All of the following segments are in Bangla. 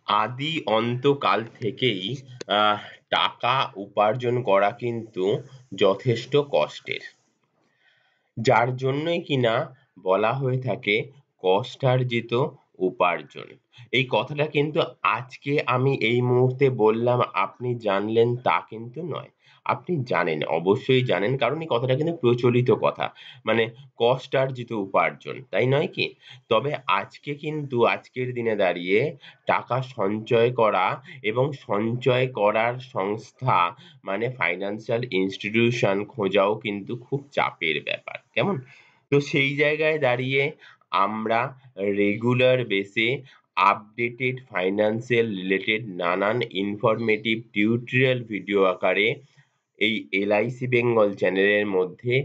আদি অন্তকাল থেকেই টাকা উপার্জন করা কিন্তু যথেষ্ট কষ্টের, যার জন্যই কিনা বলা হয়ে থাকে কষ্টার্জিত উপার্জন। এই কথাটা কিন্তু আজকে আমি এই মুহূর্তে বললাম আপনি জানলেন তা কিন্তু নয়। আপনি জানেন, অবশ্যই জানেন, কারণ এই কথাটা কিন্তু প্রচলিত কথা। মানে কষ্টার্জিত উপার্জন, তাই নয় কি? তবে আজকে কিন্তু আজকের দিনে দাঁড়িয়ে টাকা সঞ্চয় করা এবং সঞ্চয় করার সংস্থা মানে ফাইন্যান্সিয়াল ইনস্টিটিউশন খোঁজাও কিন্তু খুব চাপের ব্যাপার, কেমন? তো সেই জায়গায় দাঁড়িয়ে আমরা রেগুলার বেসে আপডেটেড ফাইন্যান্সিয়াল রিলেটেড নানান ইনফরমেটিভ টিউটোরিয়াল ভিডিও আকারে এই এলআইসি বেঙ্গল চ্যানেলের মধ্যে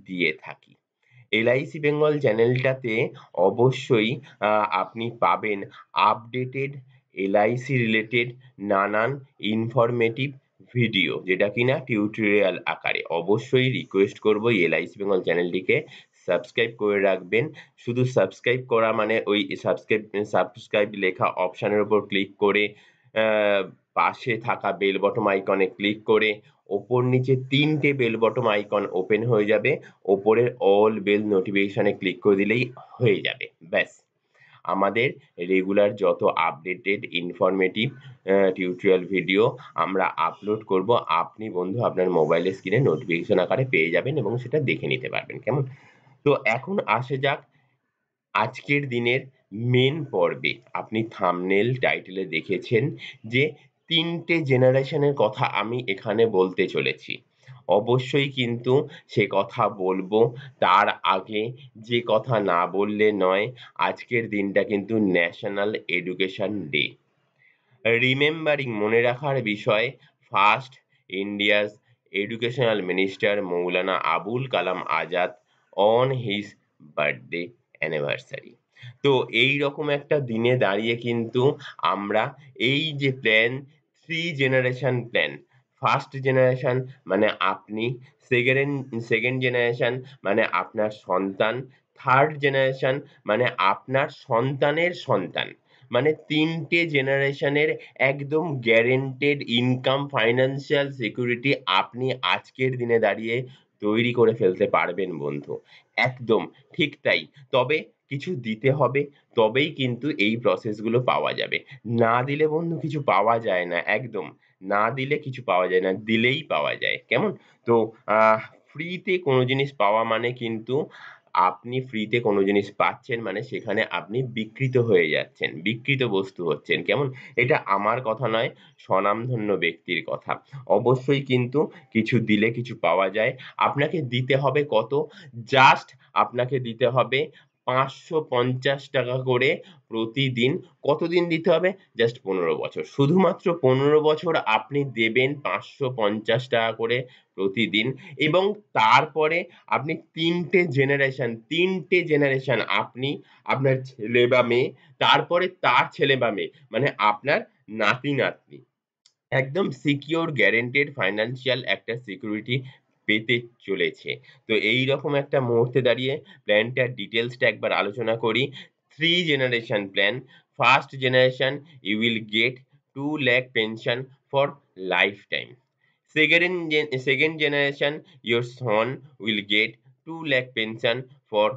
দিয়ে থাকি। এলআইসি বেঙ্গল চ্যানেলটাতে অবশ্যই আপনি পাবেন আপডেটেড এলআইসি রিলেটেড নানান ইনফরমেটিভ ভিডিও, যেটা কিনা টিউটোরিয়াল আকারে। অবশ্যই রিকোয়েস্ট করব এলআইসি বেঙ্গল চ্যানেলটিকে সাবস্ক্রাইব করে রাখবেন। শুধু সাবস্ক্রাইব করা মানে ওই সাবস্ক্রাইব লেখা অপশনের উপর ক্লিক করে পাশে থাকা বেল বটম আইকনে ক্লিক করে ওপর নিচে ৩টে বেল বটম আইকন ওপেন হয়ে যাবে, ওপরের অল বেল নোটিফিকেশনে ক্লিক করে দিলেই হয়ে যাবে। ব্যাস, আমাদের রেগুলার যত আপডেটেড ইনফরমেটিভ টিউটোরিয়াল ভিডিও আমরা আপলোড করব, আপনি বন্ধু আপনার মোবাইলের স্ক্রিনে নোটিফিকেশন আকারে পেয়ে যাবেন এবং সেটা দেখে নিতে পারবেন, কেমন? তো এখন আসে যাক আজকের দিনের মেন পর্বে। আপনি থাম্বনেল টাইটেলে দেখেছেন যে ৩টে জেনারেশনের কথা আমি এখানে বলতে চলেছি। অবশ্যই কিন্তু সে কথা বলবো, তার আগে যে কথা না বললে নয়, আজকের দিনটা কিন্তু ন্যাশনাল এডুকেশন ডে। রিমেম্বারিং মনে রাখার বিষয় first India's educational minister Maulana Abul Kalam Azad on his birthday anniversary. তো এই রকম একটা দিনে দাঁড়িয়ে কিন্তু আমরা এই যে plan, 3 generation plan, first generation মানে আপনি, সেকেন্ড জেনারেশন মানে আপনার সন্তান, থার্ড জেনারেশন মানে আপনার সন্তানের সন্তান, মানে ৩টে জেনারেশনের একদম গ্যারান্টেড ইনকাম ফাইন্যান্সিয়াল সিকিউরিটি আপনি আজকের দিনে দাঁড়িয়ে তৈরি করে ফেলতে পারবেন বন্ধু। একদম ঠিক তাই। তবে কিছু দিতে হবে, তবেই কিন্তু এই প্রসেসগুলো পাওয়া যাবে। না দিলে বন্ধু কিছু পাওয়া যায় না, একদম। না দিলে কিছু পাওয়া যায় না, দিলেই পাওয়া যায়, কেমন? তো আহ ফ্রিতে কোনো জিনিস পাওয়া মানে কিন্তু আপনি ফ্রিতে কোনো জিনিস পাচ্ছেন মানে সেখানে আপনি বিকৃত হয়ে যাচ্ছেন, বিকৃত বস্তু হচ্ছেন, কেমন? এটা আমার কথা নয়, স্বনামধন্য ব্যক্তির কথা। অবশ্যই কিন্তু কিছু দিলে কিছু পাওয়া যায়। আপনাকে দিতে হবে কত? জাস্ট আপনাকে দিতে হবে ৳৫৫০ করে প্রতিদিন। কতদিন দিতে হবে? জাস্ট ১৫ বছর। শুধুমাত্র ১৫ বছর আপনি দেবেন ৳৫৫০ করে প্রতিদিন, এবং তারপরে আপনি ৩টে জেনারেশন আপনি, আপনার ছেলে বা মেয়ে, তারপরে তার ছেলে বা মেয়ে, মানে আপনার নাতি-নাতনি। একদম সিকিউর গ্যারান্টেড ফাইন্যান্সিয়াল একটা সিকিউরিটি পেতে চলেছে। তো এইরকম একটা মুহূর্তে দাঁড়িয়ে প্ল্যানটার ডিটেইলসটা একবার আলোচনা করি। 3 generation plan. First generation you will get 2 lakh pension for lifetime. Second generation your son will get 2 lakh pension for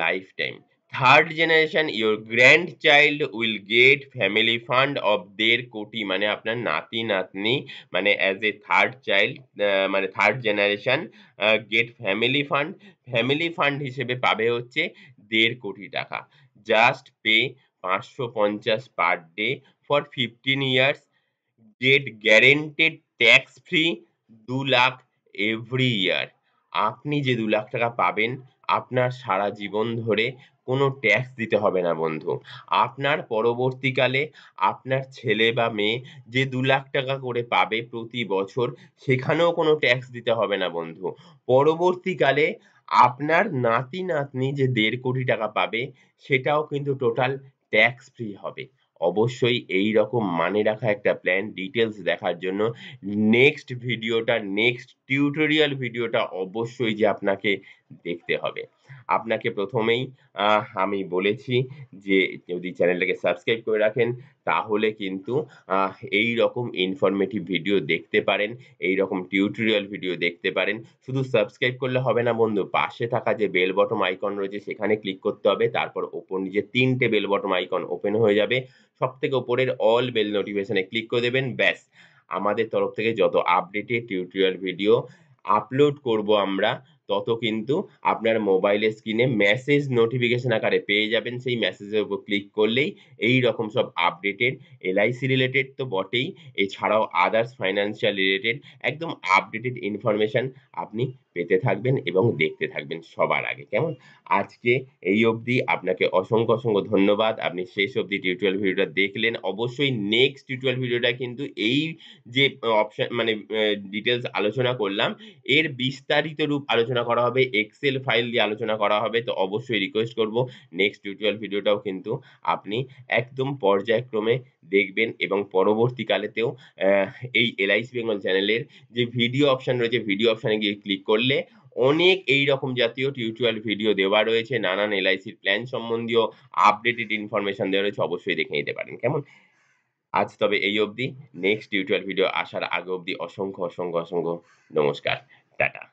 lifetime. Third generation your grandchild will get family fund of ১.৫ কোটি, মানে আপনার নাতি-নাতনি মানে as a third child, মানে third generation get family fund. Family fund হিসেবে পাবে হচ্ছে ১.৫ কোটি টাকা। Just pay ৫৫০ per day for 15 years. get guaranteed tax free ২ lakh every year. আপনি যে ২ লাখ টাকা পাবেন আপনার সারা জীবন ধরে কোনো ট্যাক্স দিতে হবে না বন্ধু। আপনার পরবর্তীকালে আপনার ছেলে বা মেয়ে যে ২ লাখ টাকা করে পাবে প্রতি বছর, সেখানেও কোনো ট্যাক্স দিতে হবে না বন্ধু। পরবর্তীকালে আপনার নাতি-নাতনি যে ১.৫ কোটি টাকা পাবে সেটাও কিন্তু টোটাল ট্যাক্স ফ্রি হবে। অবশ্যই এইরকম মানে রাখা একটা প্ল্যান ডিটেইলস দেখার জন্য নেক্সট টিউটোরিয়াল ভিডিওটা অবশ্যই যে আপনাকে দেখতে হবে। আপনাকে প্রথমেই আমি বলেছি যে যদি চ্যানেলটাকে সাবস্ক্রাইব করে রাখেন তাহলে কিন্তু এইরকম ইনফরমেটিভ ভিডিও দেখতে পারেন, এইরকম টিউটোরিয়াল ভিডিও দেখতে পারেন। শুধু সাবস্ক্রাইব করলে হবে না বন্ধু, পাশে থাকা যে বেল বটম আইকন রয়েছে সেখানে ক্লিক করতে হবে। তারপর ওপর নিচে ৩ টে বেল বটম আইকন ওপেন হয়ে যাবে। সবথেকে উপরের অল বেল নোটিফিকেশন এ ক্লিক করে দেবেন। ব্যাস, আমাদের তরফ থেকে যত আপডেটেড টিউটোরিয়াল ভিডিও আপলোড করব আমরা তত কিন্তু আপনার মোবাইলের স্ক্রিনে মেসেজ নোটিফিকেশন আকারে পেয়ে যাবেন। সেই মেসেজের উপর ক্লিক করলেই এইরকম সব আপডেটেড এলআইসি রিলেটেড তো বটেই, এছাড়াও আদার্স ফাইন্যান্সিয়াল রিলেটেড একদম আপডেটেড ইনফরমেশন আপনি পেতে থাকবেন এবং দেখতে থাকবেন সবার আগে। কেমন? আজকে এই অবধি। আপনাকে অসংখ্য ধন্যবাদ। আপনি শেষ অবধি টিউটোরিয়াল ভিডিওটা দেখলেন। অবশ্যই নেক্সট টিউটোরিয়াল ভিডিওটা কিন্তু এই যে অপশন মানে ডিটেইলস আলোচনা করলাম এর বিস্তারিত রূপ আলোচনা করা হবে, এক্সেল ফাইল দিয়ে আলোচনা করা হবে। তো অবশ্যই রিকোয়েস্ট করব নেক্সট টিউটোরিয়াল ভিডিওটাও কিন্তু আপনি একদম পর্যায়ক্রমে দেখবেন এবং পরবর্তীকালেতেও এই এলআইসি বেঙ্গল চ্যানেলের যে ভিডিও অপশন রয়েছে ভিডিও অপশনে গিয়ে ক্লিক করলে অনেক এইরকম জাতীয় টিউটোরিয়াল ভিডিও দেওয়া রয়েছে, নানান এলআইসির প্ল্যান সম্বন্ধীয় আপডেটেড ইনফরমেশন দেওয়া রয়েছে, অবশ্যই দেখে নিতে পারেন। কেমন? আজ তবে এই অবধি। নেক্সট টিউটোরিয়াল ভিডিও আসার আগে অবধি অসংখ্য নমস্কার। টাটা।